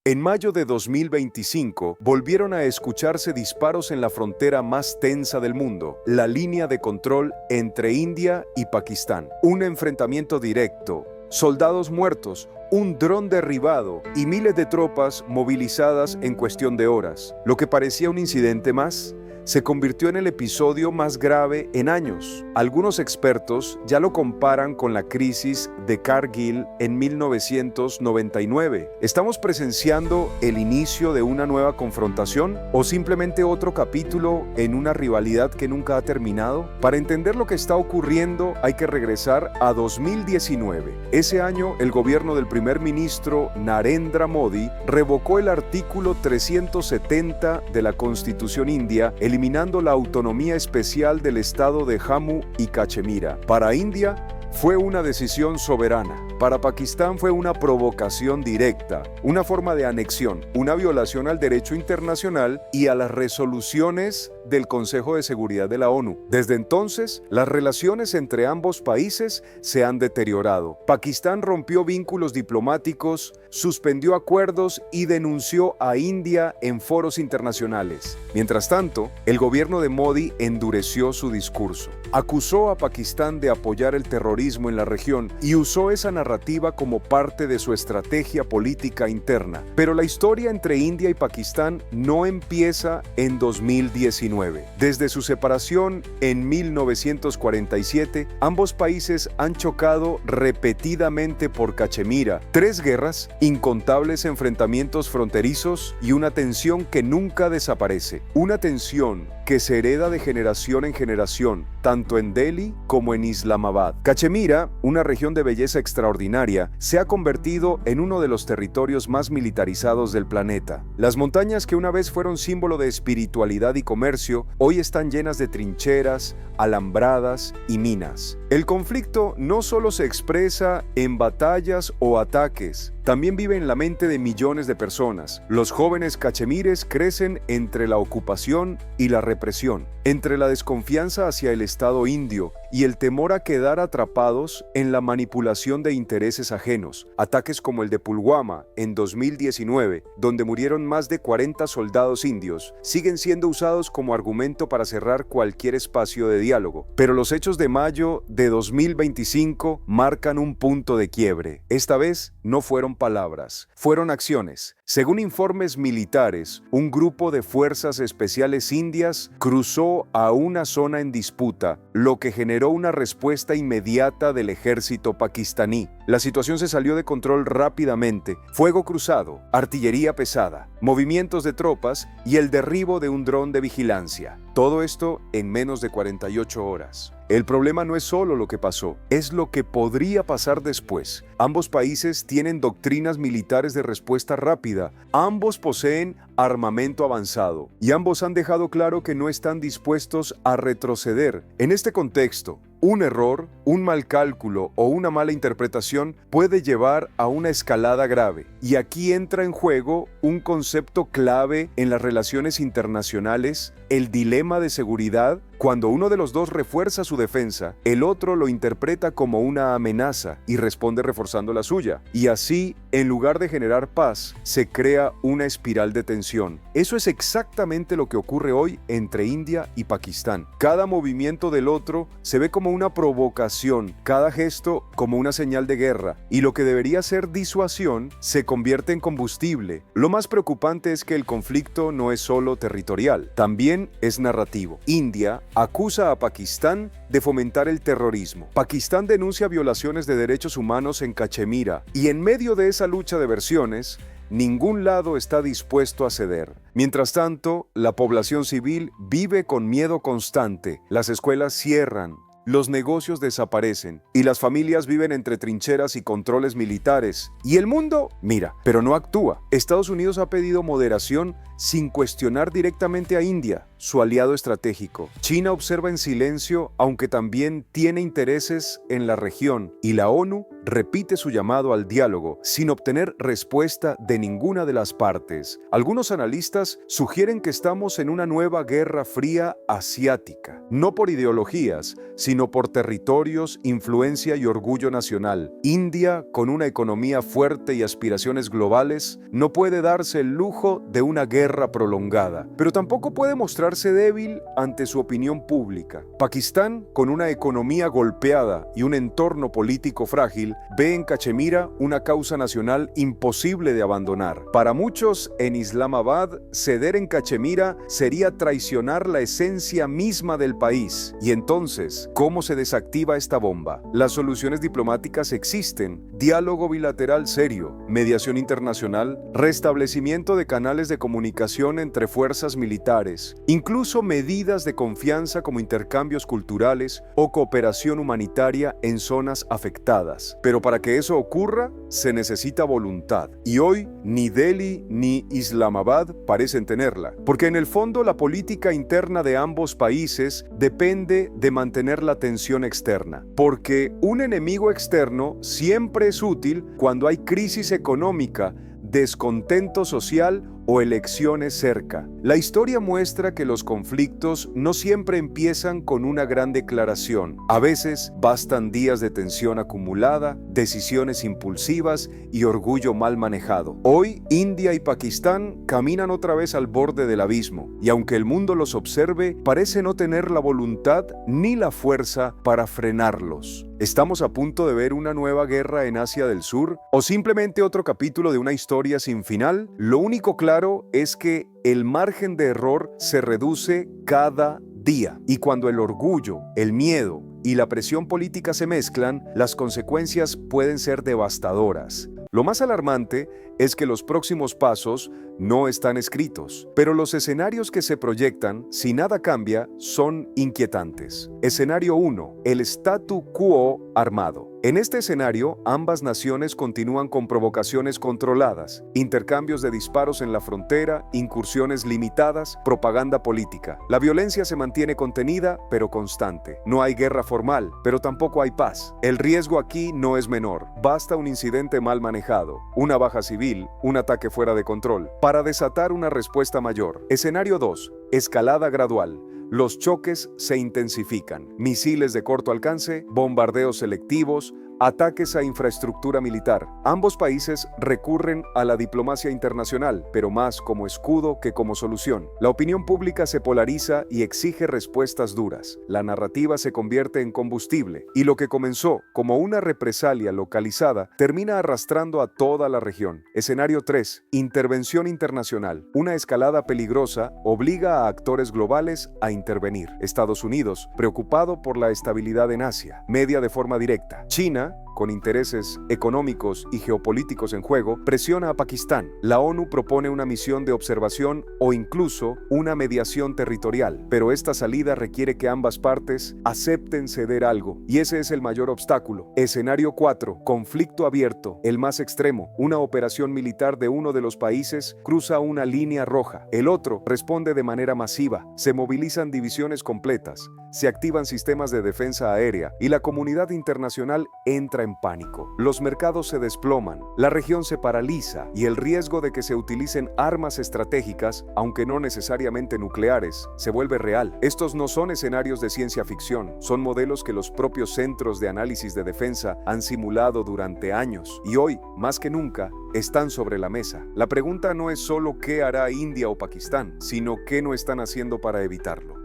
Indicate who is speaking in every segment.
Speaker 1: En mayo de 2025, volvieron a escucharse disparos en la frontera más tensa del mundo, la línea de control entre India y Pakistán. Un enfrentamiento directo, soldados muertos, un dron derribado y miles de tropas movilizadas en cuestión de horas. Lo que parecía un incidente más se convirtió en el episodio más grave en años. Algunos expertos ya lo comparan con la crisis de Kargil en 1999. ¿Estamos presenciando el inicio de una nueva confrontación o simplemente otro capítulo en una rivalidad que nunca ha terminado? Para entender lo que está ocurriendo hay que regresar a 2019. Ese año el gobierno del primer ministro Narendra Modi revocó el artículo 370 de la Constitución india, eliminando la autonomía especial del estado de Jammu y Cachemira. Para India, fue una decisión soberana. Para Pakistán fue una provocación directa, una forma de anexión, una violación al derecho internacional y a las resoluciones del Consejo de Seguridad de la ONU. Desde entonces, las relaciones entre ambos países se han deteriorado. Pakistán rompió vínculos diplomáticos, suspendió acuerdos y denunció a India en foros internacionales. Mientras tanto, el gobierno de Modi endureció su discurso. Acusó a Pakistán de apoyar el terrorismo en la región y usó esa narrativa como parte de su estrategia política interna. Pero la historia entre India y Pakistán no empieza en 2019. Desde su separación en 1947, ambos países han chocado repetidamente por Cachemira. 3 guerras, incontables enfrentamientos fronterizos y una tensión que nunca desaparece. Una tensión que se hereda de generación en generación, tanto en Delhi como en Islamabad. Cachemira, una región de belleza extraordinaria, se ha convertido en uno de los territorios más militarizados del planeta. Las montañas que una vez fueron símbolo de espiritualidad y comercio, hoy están llenas de trincheras, alambradas y minas. El conflicto no solo se expresa en batallas o ataques, también vive en la mente de millones de personas. Los jóvenes cachemires crecen entre la ocupación y la represión, entre la desconfianza hacia el Estado indio y el temor a quedar atrapados en la manipulación de intereses ajenos. Ataques como el de Pulwama en 2019, donde murieron más de 40 soldados indios, siguen siendo usados como argumento para cerrar cualquier espacio de diálogo. Pero los hechos de mayo de 2025 marcan un punto de quiebre. Esta vez no fueron palabras, fueron acciones. Según informes militares, un grupo de fuerzas especiales indias cruzó a una zona en disputa, lo que generó una respuesta inmediata del ejército pakistaní. La situación se salió de control rápidamente. Fuego cruzado, artillería pesada, movimientos de tropas y el derribo de un dron de vigilancia. Todo esto en menos de 48 horas. El problema no es solo lo que pasó, es lo que podría pasar después. Ambos países tienen doctrinas militares de respuesta rápida, ambos poseen armamento avanzado y ambos han dejado claro que no están dispuestos a retroceder. En este contexto, un error, un mal cálculo o una mala interpretación puede llevar a una escalada grave. Y aquí entra en juego un concepto clave en las relaciones internacionales, el dilema de seguridad. Cuando uno de los dos refuerza su defensa, el otro lo interpreta como una amenaza y responde reforzando la suya. Y así, en lugar de generar paz, se crea una espiral de tensión. Eso es exactamente lo que ocurre hoy entre India y Pakistán. Cada movimiento del otro se ve como una provocación, cada gesto como una señal de guerra, y lo que debería ser disuasión se convierte en combustible. Lo más preocupante es que el conflicto no es solo territorial, también es narrativo. India acusa a Pakistán de fomentar el terrorismo. Pakistán denuncia violaciones de derechos humanos en Cachemira, y en medio de esa lucha de versiones, ningún lado está dispuesto a ceder. Mientras tanto, la población civil vive con miedo constante. Las escuelas cierran, los negocios desaparecen y las familias viven entre trincheras y controles militares. Y el mundo mira, pero no actúa. Estados Unidos ha pedido moderación sin cuestionar directamente a India, su aliado estratégico. China observa en silencio, aunque también tiene intereses en la región, y la ONU repite su llamado al diálogo, sin obtener respuesta de ninguna de las partes. Algunos analistas sugieren que estamos en una nueva guerra fría asiática, no por ideologías, sino sino por territorios, influencia y orgullo nacional. India, con una economía fuerte y aspiraciones globales, no puede darse el lujo de una guerra prolongada, pero tampoco puede mostrarse débil ante su opinión pública. Pakistán, con una economía golpeada y un entorno político frágil, ve en Cachemira una causa nacional imposible de abandonar. Para muchos, en Islamabad, ceder en Cachemira sería traicionar la esencia misma del país. Y entonces, ¿cómo se desactiva esta bomba? Las soluciones diplomáticas existen: diálogo bilateral serio, mediación internacional, restablecimiento de canales de comunicación entre fuerzas militares, incluso medidas de confianza como intercambios culturales o cooperación humanitaria en zonas afectadas. Pero para que eso ocurra, se necesita voluntad. Y hoy, ni Delhi ni Islamabad parecen tenerla, porque en el fondo la política interna de ambos países depende de mantener la tensión externa, porque un enemigo externo siempre es útil cuando hay crisis económica, descontento social o elecciones cerca. La historia muestra que los conflictos no siempre empiezan con una gran declaración. A veces bastan días de tensión acumulada, decisiones impulsivas y orgullo mal manejado. Hoy, India y Pakistán caminan otra vez al borde del abismo, y aunque el mundo los observe, parece no tener la voluntad ni la fuerza para frenarlos. ¿Estamos a punto de ver una nueva guerra en Asia del Sur? ¿O simplemente otro capítulo de una historia sin final? Lo único claro es que el margen de error se reduce cada día. Y cuando el orgullo, el miedo y la presión política se mezclan, las consecuencias pueden ser devastadoras. Lo más alarmante es que los próximos pasos no están escritos, pero los escenarios que se proyectan, si nada cambia, son inquietantes. Escenario 1. El statu quo armado. En este escenario, ambas naciones continúan con provocaciones controladas, intercambios de disparos en la frontera, incursiones limitadas, propaganda política. La violencia se mantiene contenida, pero constante. No hay guerra formal, pero tampoco hay paz. El riesgo aquí no es menor. Basta un incidente mal manejado, una baja civil, un ataque fuera de control, para desatar una respuesta mayor. Escenario 2. Escalada gradual. Los choques se intensifican. Misiles de corto alcance, bombardeos selectivos, ataques a infraestructura militar. Ambos países recurren a la diplomacia internacional, pero más como escudo que como solución. La opinión pública se polariza y exige respuestas duras. La narrativa se convierte en combustible, y lo que comenzó como una represalia localizada termina arrastrando a toda la región. Escenario 3. Intervención internacional. Una escalada peligrosa obliga a actores globales a intervenir. Estados Unidos, preocupado por la estabilidad en Asia, media de forma directa. China, con intereses económicos y geopolíticos en juego, presiona a Pakistán. La ONU propone una misión de observación o incluso una mediación territorial, pero esta salida requiere que ambas partes acepten ceder algo, y ese es el mayor obstáculo. Escenario 4. Conflicto abierto, el más extremo. Una operación militar de uno de los países cruza una línea roja. El otro responde de manera masiva. Se movilizan divisiones completas, se activan sistemas de defensa aérea y la comunidad internacional entra en pánico. Los mercados se desploman, la región se paraliza y el riesgo de que se utilicen armas estratégicas, aunque no necesariamente nucleares, se vuelve real. Estos no son escenarios de ciencia ficción, son modelos que los propios centros de análisis de defensa han simulado durante años y hoy, más que nunca, están sobre la mesa. La pregunta no es solo qué hará India o Pakistán, sino qué no están haciendo para evitarlo.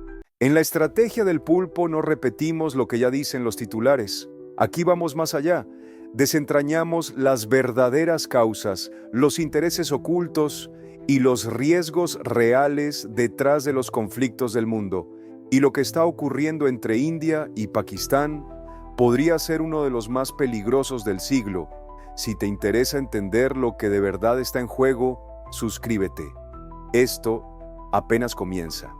Speaker 1: En la estrategia del pulpo no repetimos lo que ya dicen los titulares. Aquí vamos más allá. Desentrañamos las verdaderas causas, los intereses ocultos y los riesgos reales detrás de los conflictos del mundo. Y lo que está ocurriendo entre India y Pakistán podría ser uno de los más peligrosos del siglo. Si te interesa entender lo que de verdad está en juego, suscríbete. Esto apenas comienza.